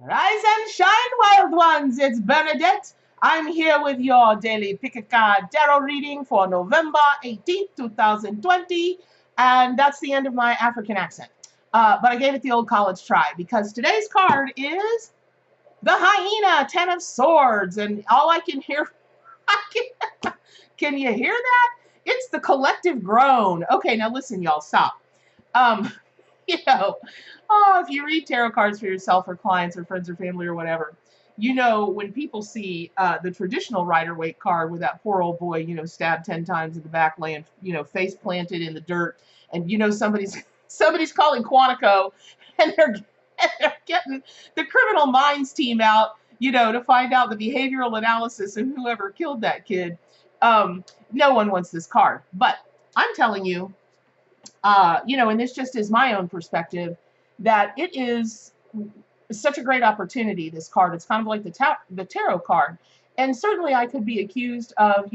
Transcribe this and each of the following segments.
Rise and shine, wild ones. It's Bernadette. I'm here with your daily pick a card tarot reading for November 18th, 2020. And that's the end of my African accent. But I gave it the old college try because today's card is the Hyena, 10 of Swords. And all I can hear, can you hear that? It's the collective groan. Okay, now listen, y'all, stop. Um, you know, if you read tarot cards for yourself or clients or friends or family or whatever, when people see the traditional Rider-Waite card with that poor old boy, stabbed 10 times in the back, laying, face planted in the dirt, and somebody's calling Quantico, and they're getting the criminal minds team out, to find out the behavioral analysis and whoever killed that kid. No one wants this card, but I'm telling you, and this just is my own perspective, that it is such a great opportunity, this card. It's kind of like the tarot card. And certainly I could be accused of,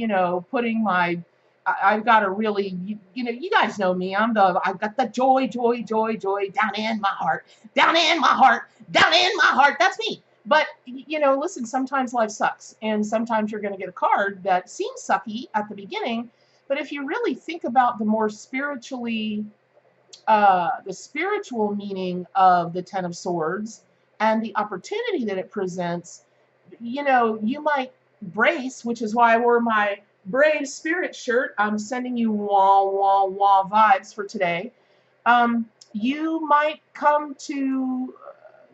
putting I've got a really, you guys know me. I've got the joy down in my heart, down in my heart, down in my heart. That's me. But, listen, sometimes life sucks. And sometimes you're going to get a card that seems sucky at the beginning. But if you really think about the more spiritually, the spiritual meaning of the Ten of Swords and the opportunity that it presents, you might brace, which is why I wore my Brave Spirit shirt. I'm sending you wah, wah, wah vibes for today. You might come to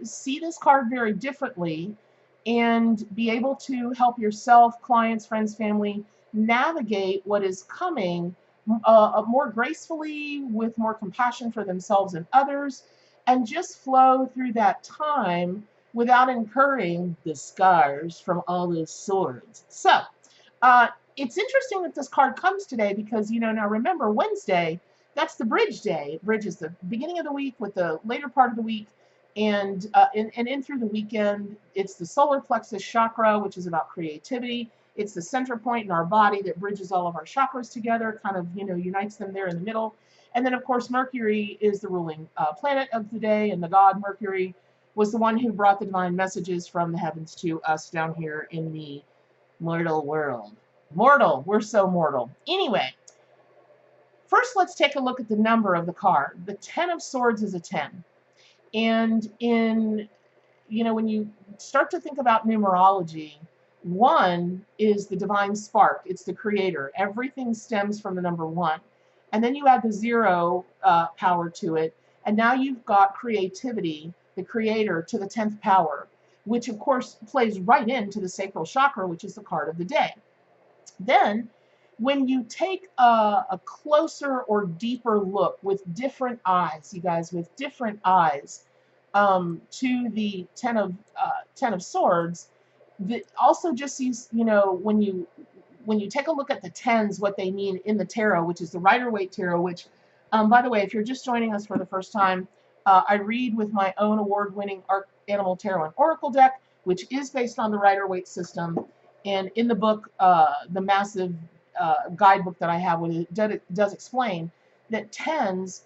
see this card very differently and be able to help yourself, clients, friends, family, navigate what is coming more gracefully, with more compassion for themselves and others, and just flow through that time without incurring the scars from all those swords. So it's interesting that this card comes today because, now remember, Wednesday, that's the bridge day. Bridge is the beginning of the week with the later part of the week, and in through the weekend, it's the solar plexus chakra, which is about creativity. It's the center point in our body that bridges all of our chakras together, kind of, unites them there in the middle. And then, of course, Mercury is the ruling planet of the day, and the god Mercury was the one who brought the divine messages from the heavens to us down here in the mortal world. Mortal, we're so mortal. Anyway, first let's take a look at the number of the card. The 10 of Swords is a 10. And when you start to think about numerology, 1 is the divine spark. It's the creator. Everything stems from the number 1. And then you add the 0 power to it. And now you've got creativity, the creator, to the 10th power, which of course plays right into the sacral chakra, which is the card of the day. Then, when you take a closer or deeper look with different eyes, you guys, with different eyes, to the 10 of Swords, that also just sees, when you take a look at the 10s, what they mean in the tarot, which is the Rider-Waite tarot, which, by the way, if you're just joining us for the first time, I read with my own award-winning Animal Tarot and Oracle deck, which is based on the Rider-Waite system. And in the book, the massive guidebook that I have with it does explain that 10s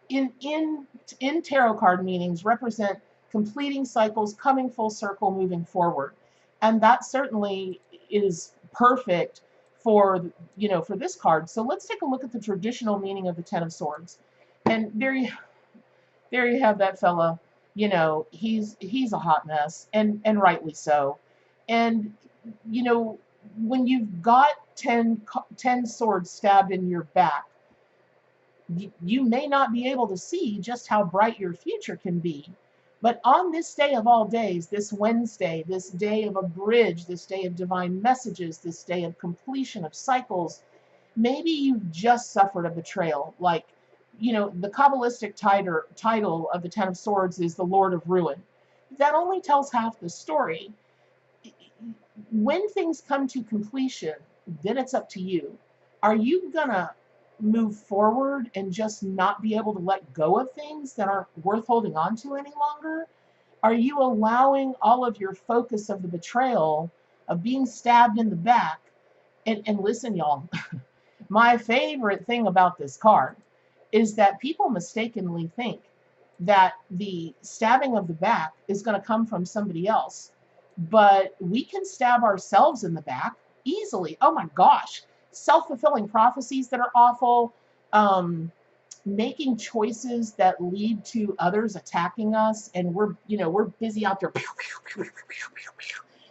in tarot card meanings represent completing cycles, coming full circle, moving forward. And that certainly is perfect for, for this card. So let's take a look at the traditional meaning of the 10 of Swords. And there you have that fella. He's a hot mess, and rightly so. And, when you've got 10 swords stabbed in your back, you may not be able to see just how bright your future can be. But on this day of all days, this Wednesday, this day of a bridge, this day of divine messages, this day of completion of cycles, maybe you've just suffered a betrayal. Like, the Kabbalistic title of the 10 of Swords is the Lord of Ruin. That only tells half the story. When things come to completion, then it's up to you. Are you gonna move forward and just not be able to let go of things that aren't worth holding on to any longer? Are you allowing all of your focus of the betrayal, of being stabbed in the back? And listen, y'all, my favorite thing about this card is that people mistakenly think that the stabbing of the back is going to come from somebody else, but we can stab ourselves in the back easily. Oh my gosh, self-fulfilling prophecies that are awful, um, making choices that lead to others attacking us, and we're busy out there,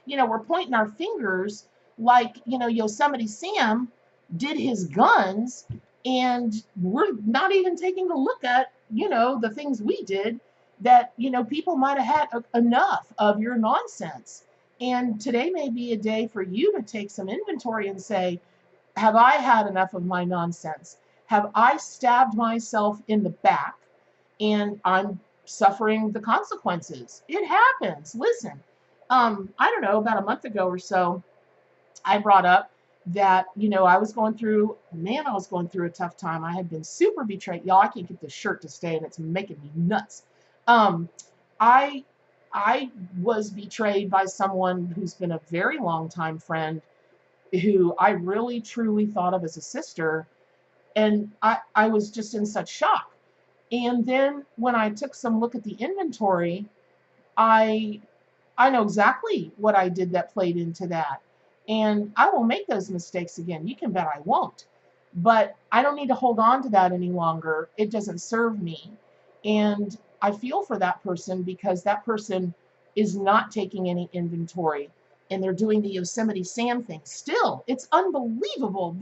we're pointing our fingers like, Yosemite Sam did his guns, and we're not even taking a look at, the things we did that, people might have had enough of your nonsense. And today may be a day for you to take some inventory and say, have I had enough of my nonsense? Have I stabbed myself in the back and I'm suffering the consequences? It happens. Listen, I don't know, about a month ago or so, I brought up that, I was going through, man, I was going through a tough time. I had been super betrayed. Y'all, I can't get this shirt to stay and it's making me nuts. Um, I I was betrayed by someone who's been a very long time friend, who I really truly thought of as a sister, and I was just in such shock. And then when I took some look at the inventory, I I know exactly what I did that played into that. And I won't make those mistakes again. You can bet I won't. But I don't need to hold on to that any longer. It doesn't serve me. And I feel for that person because that person is not taking any inventory and they're doing the Yosemite Sam thing. Still, it's unbelievable.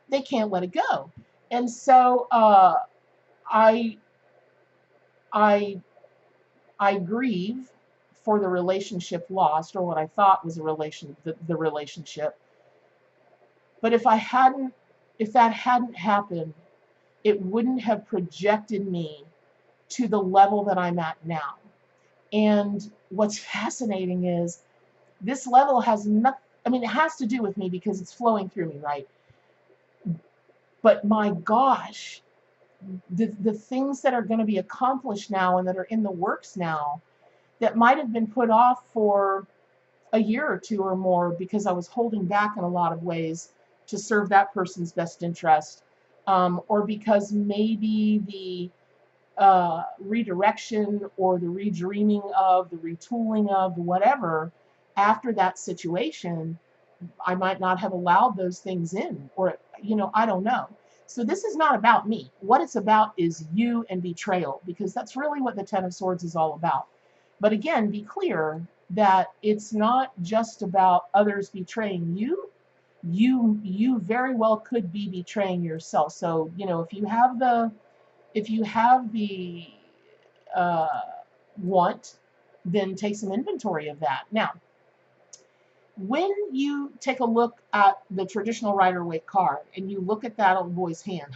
They can't let it go. And so I I I grieve for the relationship lost, or what I thought was the relationship. But if that hadn't happened, it wouldn't have projected me to the level that I'm at now. And what's fascinating is this level has nothing, I mean, it has to do with me because it's flowing through me, right? But my gosh, the things that are going to be accomplished now and that are in the works now that might have been put off for a year or two or more because I was holding back in a lot of ways to serve that person's best interest, or because maybe the redirection or the redreaming of, the retooling of, whatever, after that situation, I might not have allowed those things in, or, I don't know. So this is not about me. What it's about is you and betrayal, because that's really what the Ten of Swords is all about. But again, be clear that it's not just about others betraying you. You very well could be betraying yourself. So, if you have the uh, want, then take some inventory of that. Now, when you take a look at the traditional Rider-Waite card and you look at that old boy's hand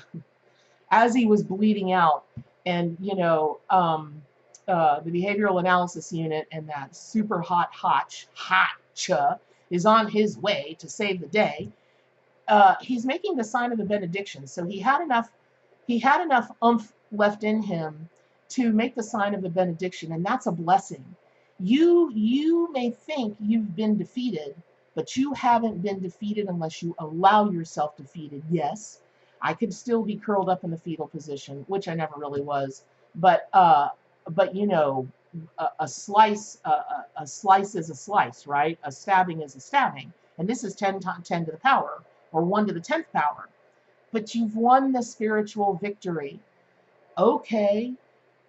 as he was bleeding out, and the behavioral analysis unit and that super hotcha is on his way to save the day. He's making the sign of the benediction. So he had enough oomph left in him to make the sign of the benediction, and that's a blessing. You may think you've been defeated, but you haven't been defeated unless you allow yourself defeated. Yes, I could still be curled up in the fetal position, which I never really was, but a slice is a slice, right? A stabbing is a stabbing, and this is 10 to the power, or 1 to the 10th power. But you've won the spiritual victory. Okay,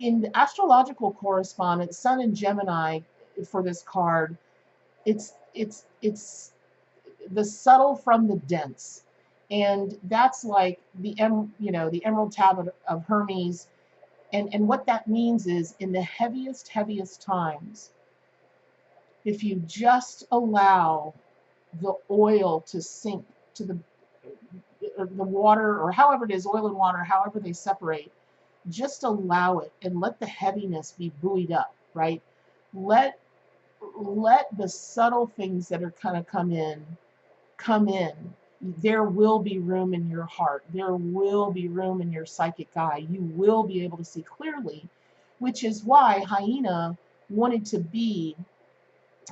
in the astrological correspondence, Sun and Gemini for this card, it's the subtle from the dense, and that's like the Emerald Tablet of Hermes, and what that means is in the heaviest times, if you just allow the oil to sink to the water, or however it is, oil and water, however they separate, just allow it and let the heaviness be buoyed up, right? Let the subtle things that are kind of come in. There will be room in your heart. There will be room in your psychic eye. You will be able to see clearly, which is why Hyena wanted to be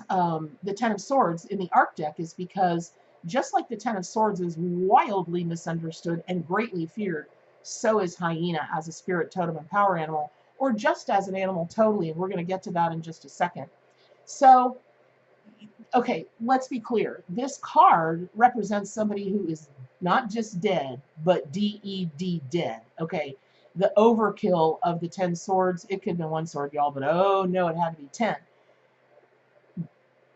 the Ten of Swords in the Arc deck, is because just like the Ten of Swords is wildly misunderstood and greatly feared, so is Hyena as a spirit, totem, and power animal. or just as an animal totally, and we're going to get to that in just a second. So, okay, let's be clear. This card represents somebody who is not just dead, but D-E-D, dead. Okay, the overkill of the 10 swords. It could have been one sword, y'all, but oh no, it had to be 10.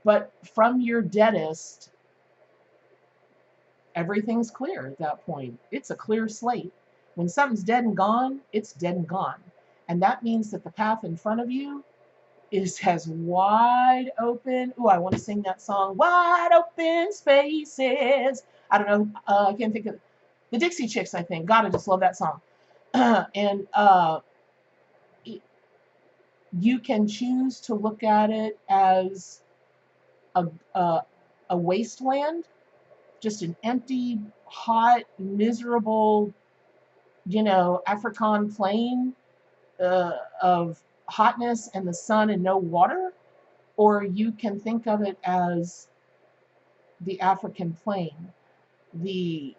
But from your deadest, everything's clear at that point. It's a clear slate. When something's dead and gone, it's dead and gone. And that means that the path in front of you is as wide open. Ooh, I want to sing that song, Wide Open Spaces. I don't know. I can't think of the Dixie Chicks, I think. God, I just love that song. And you can choose to look at it as a wasteland, just an empty, hot, miserable, African plain of hotness and the sun and no water, or you can think of it as the African plain, the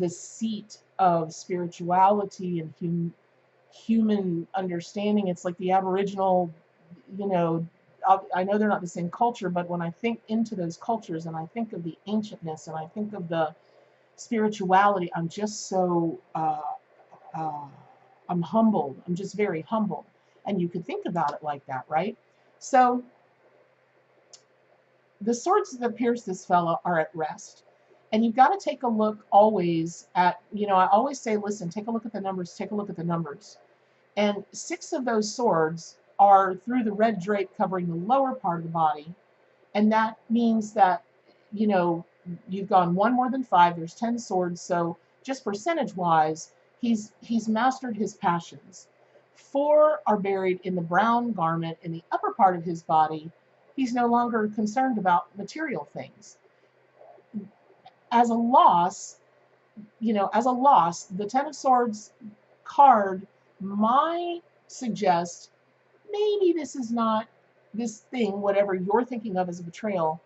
seat of spirituality and human understanding. It's like the Aboriginal, I know they're not the same culture, but when I think into those cultures and I think of the ancientness and I think of the spirituality, I'm just so I'm humbled. I'm just very humbled. And you could think about it like that, right? So the swords that pierce this fella are at rest. And you've got to take a look always at, I always say, listen, take a look at the numbers, take a look at the numbers. And 6 of those swords are through the red drape covering the lower part of the body. And that means that, you've gone 1 more than 5. There's 10 swords. So just percentage-wise, he's mastered his passions. 4 are buried in the brown garment in the upper part of his body. He's no longer concerned about material things. As a loss, the 10 of Swords card might suggest maybe this is not this thing, whatever you're thinking of as a betrayal.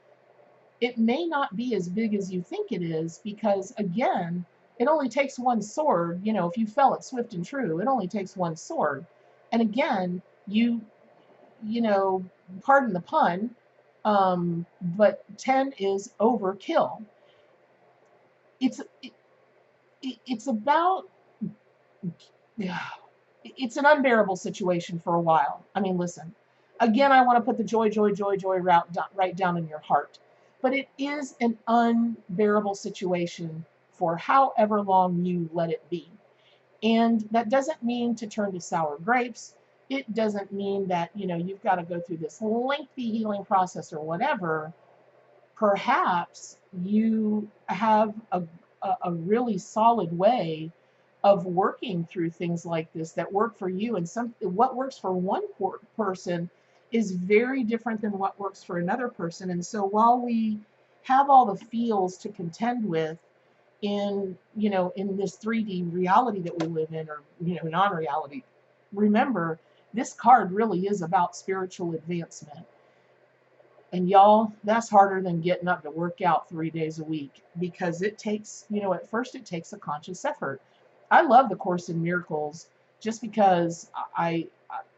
It may not be as big as you think it is, because again, it only takes 1 sword. If you fell at swift and true, it only takes 1 sword. And again, pardon the pun, but 10 is overkill. It's about, it's an unbearable situation for a while. I mean, listen, again, I want to put the joy route right down in your heart. But it is an unbearable situation for however long you let it be. And that doesn't mean to turn to sour grapes. It doesn't mean that, you've got to go through this lengthy healing process or whatever. Perhaps you have a really solid way of working through things like this that work for you. And what works for one person is very different than what works for another person. And so while we have all the feels to contend with in this 3D reality that we live in, or non-reality, remember, this card really is about spiritual advancement. And y'all, that's harder than getting up to work out 3 days a week, because it takes, at first it takes a conscious effort. I love the Course in Miracles just because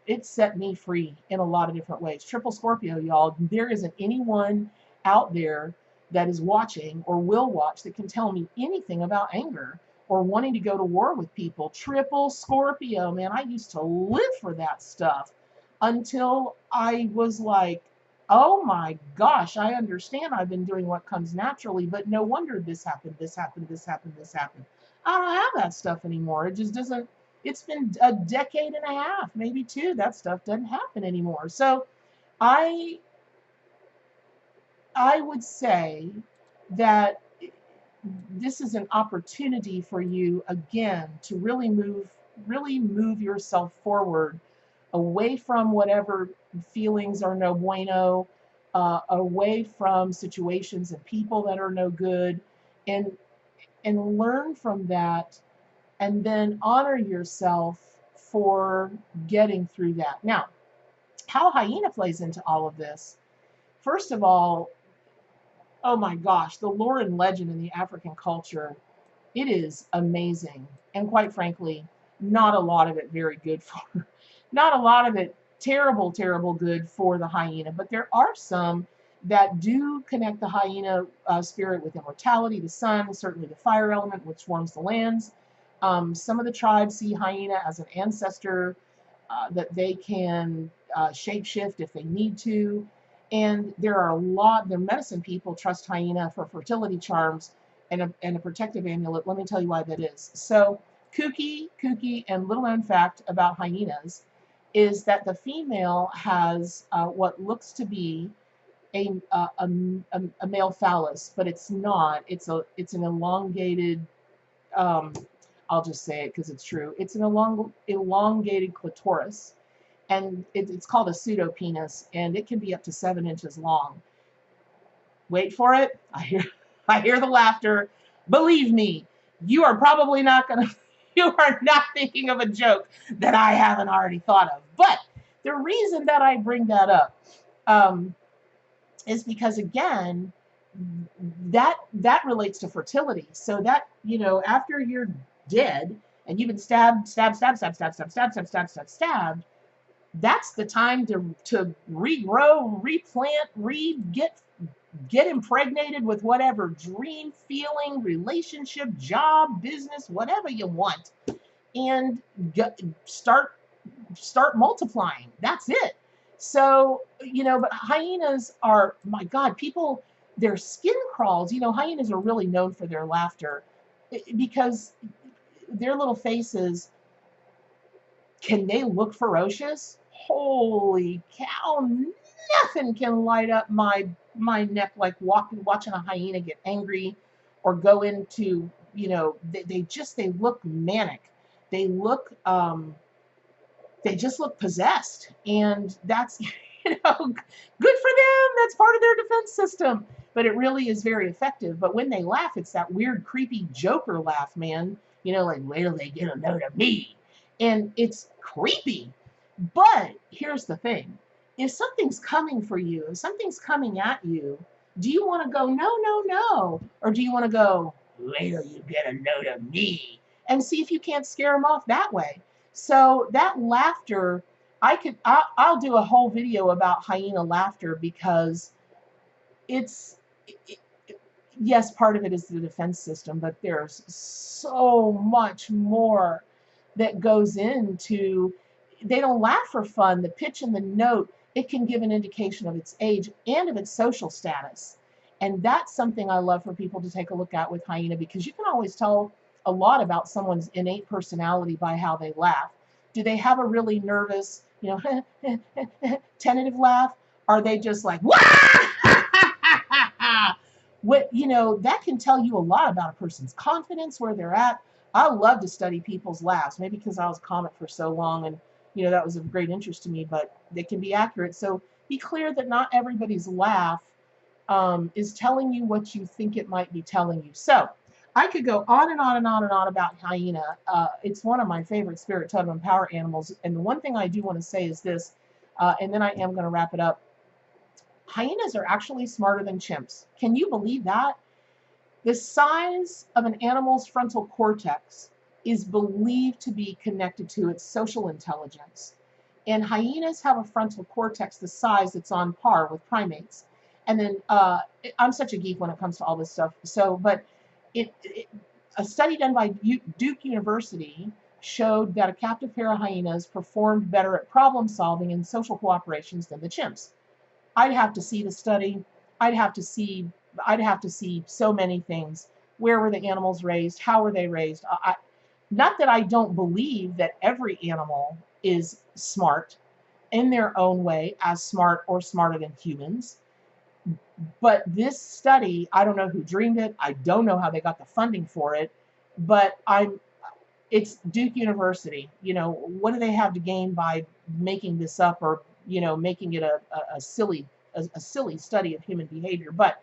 it set me free in a lot of different ways. Triple Scorpio, y'all. There isn't anyone out there that is watching or will watch that can tell me anything about anger or wanting to go to war with people. Triple Scorpio, man, I used to live for that stuff until I was like, oh my gosh, I understand. I've been doing what comes naturally, but no wonder this happened, this happened, this happened, this happened. I don't have that stuff anymore. It just doesn't. It's been a decade and a half, maybe 2. That stuff doesn't happen anymore. So I would say that this is an opportunity for you, again, to really move yourself forward, away from whatever feelings are no bueno, away from situations and people that are no good, and learn from that, and then honor yourself for getting through that. Now, how Hyena plays into all of this, first of all, oh my gosh, the lore and legend in the African culture, it is amazing. And quite frankly, not a lot of it very good for Not a lot of it terrible, terrible good for the hyena, but there are some that do connect the hyena spirit with immortality, the sun, certainly the fire element, which warms the lands. Some of the tribes see hyena as an ancestor that they can shapeshift if they need to. And there are a lot, the medicine people trust hyena for fertility charms and a protective amulet. Let me tell you why that is. So, kooky, and little known fact about hyenas is that the female has what looks to be a male phallus, but it's not. It's an elongated. Um, I'll just say it because it's true. It's an elongated clitoris, and it's called a pseudopenis, and it can be up to 7 inches long. Wait for it. I hear the laughter. Believe me, you are probably not gonna. You are not thinking of a joke that I haven't already thought of. But the reason that I bring that up is because again, that relates to fertility. So that after you're dead and you've been stabbed, that's the time to regrow, replant, get impregnated with whatever dream, feeling, relationship, job, business, whatever you want, and start multiplying. That's it. So, but hyenas are, my God, people, their skin crawls. Hyenas are really known for their laughter because their little faces, can they look ferocious? Holy cow, nothing can light up my neck like watching a hyena get angry or go into, they look manic. They look they just look possessed, and that's good for them. That's part of their defense system, but it really is very effective. But when they laugh, it's that weird creepy Joker laugh, man. Like, wait till they get a load of me, and it's creepy. But here's the thing: if something's coming for you, if something's coming at you, do you want to go no, or do you want to go wait till you get a load of me and see if you can't scare them off that way? So that laughter, I'll do a whole video about hyena laughter because it's, yes, part of it is the defense system, but there's so much more that goes into, they don't laugh for fun. The pitch and the note, it can give an indication of its age and of its social status. And that's something I love for people to take a look at with hyena, because you can always tell a lot about someone's innate personality by how they laugh. Do they have a really nervous, tentative laugh? Are they just like, wah! That can tell you a lot about a person's confidence, where they're at. I love to study people's laughs, maybe because I was a comic for so long and, that was of great interest to me, but they can be accurate. So be clear that not everybody's laugh is telling you what you think it might be telling you. So I could go on and on and on and on about hyena. It's one of my favorite spirit totem and power animals. And the one thing I do want to say is this, and then I am going to wrap it up. Hyenas are actually smarter than chimps. Can you believe that? The size of an animal's frontal cortex is believed to be connected to its social intelligence. And hyenas have a frontal cortex the size that's on par with primates. And then I'm such a geek when it comes to all this stuff. So, but a study done by Duke University showed that a captive pair of hyenas performed better at problem solving and social cooperations than the chimps. I'd have to see the study. I'd have to see so many things. Where were the animals raised? How were they raised? Not that I don't believe that every animal is smart in their own way, as smart or smarter than humans. But this study, I don't know who dreamed it. I don't know how they got the funding for it, but it's Duke University. What do they have to gain by making this up, or, making it a silly study of human behavior? But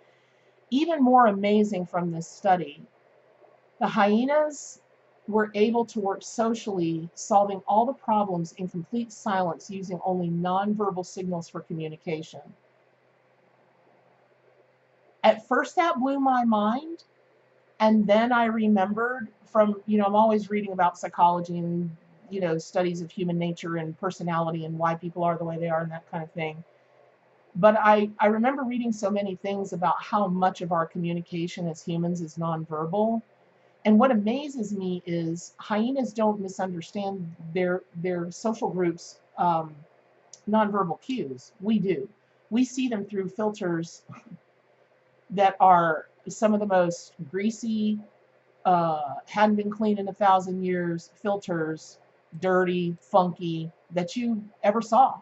even more amazing from this study, the hyenas were able to work socially, solving all the problems in complete silence using only nonverbal signals for communication. At first, that blew my mind. And then I remembered from, I'm always reading about psychology and you know, studies of human nature and personality and why people are the way they are and that kind of thing. But I remember reading so many things about how much of our communication as humans is nonverbal. And what amazes me is hyenas don't misunderstand their social groups' nonverbal cues. We do. We see them through filters that are some of the most greasy, hadn't been cleaned in 1,000 years filters, dirty, funky, that you ever saw.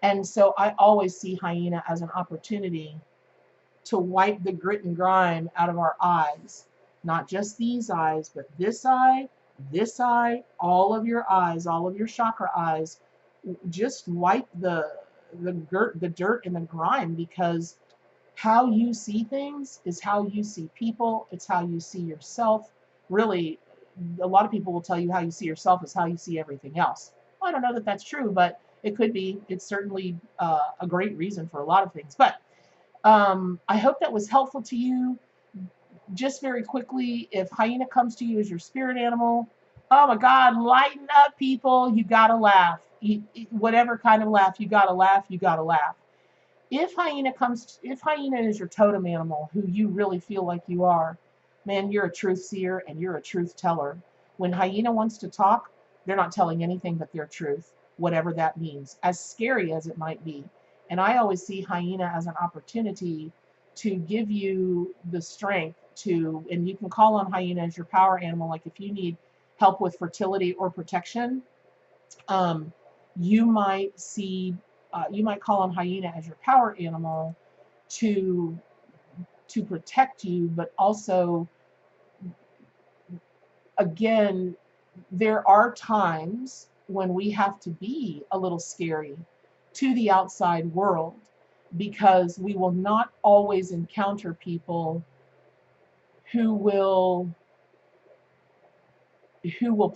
And so I always see hyena as an opportunity to wipe the grit and grime out of our eyes. Not just these eyes, but this eye, all of your eyes, all of your chakra eyes. Just wipe the dirt and the grime, because how you see things is how you see people. It's how you see yourself. Really, a lot of people will tell you how you see yourself is how you see everything else. Well, I don't know that that's true, but it could be. It's certainly a great reason for a lot of things. But I hope that was helpful to you. Just very quickly, if hyena comes to you as your spirit animal, oh my God, lighten up, people. You gotta laugh. Whatever kind of laugh, you gotta laugh. You gotta laugh. If hyena is your totem animal, who you really feel like you are, man, you're a truth seer and you're a truth teller. When hyena wants to talk, they're not telling anything but their truth, whatever that means, as scary as it might be. And I always see hyena as an opportunity to give you the strength to, and you can call on hyena as your power animal, like if you need help with fertility or protection, you might call on hyena as your power animal to protect you, but also, again, there are times when we have to be a little scary to the outside world, because we will not always encounter people who will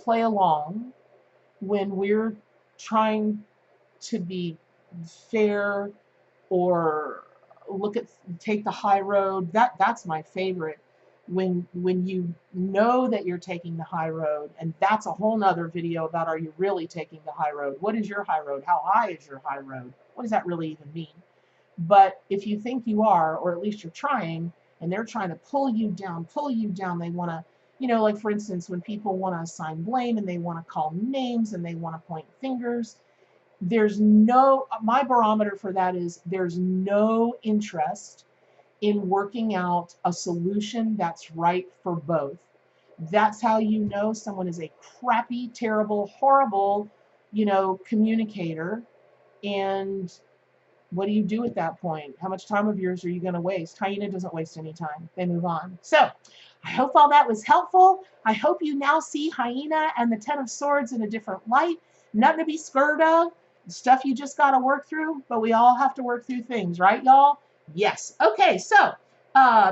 play along when we're trying to be fair or take the high road. That's my favorite. When you know that you're taking the high road, and that's a whole nother video about, are you really taking the high road? What is your high road? How high is your high road? What does that really even mean? But if you think you are, or at least you're trying, and they're trying to pull you down, they want to, you know, like for instance, when people want to assign blame and they want to call names and they want to point fingers, my barometer for that is there's no interest in working out a solution that's right for both. That's how you know someone is a crappy, terrible, horrible, you know, communicator. And what do you do at that point? How much time of yours are you going to waste? Hyena doesn't waste any time. They move on. So I hope all that was helpful. I hope you now see hyena and the Ten of Swords in a different light. Nothing to be scared of. Stuff you just got to work through, but we all have to work through things, right, y'all? Yes. Okay, so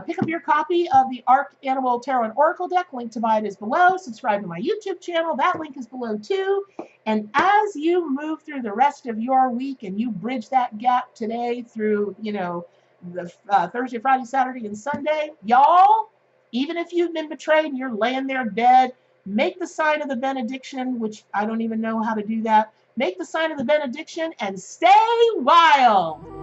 pick up your copy of the Arc Animal Tarot and Oracle deck. Link to buy it is below. Subscribe to my YouTube channel. That link is below too. And as you move through the rest of your week and you bridge that gap today through, you know, the Thursday, Friday, Saturday, and Sunday, y'all, even if you've been betrayed and you're laying there dead, make the sign of the benediction, which I don't even know how to do that. Make the sign of the benediction and stay wild.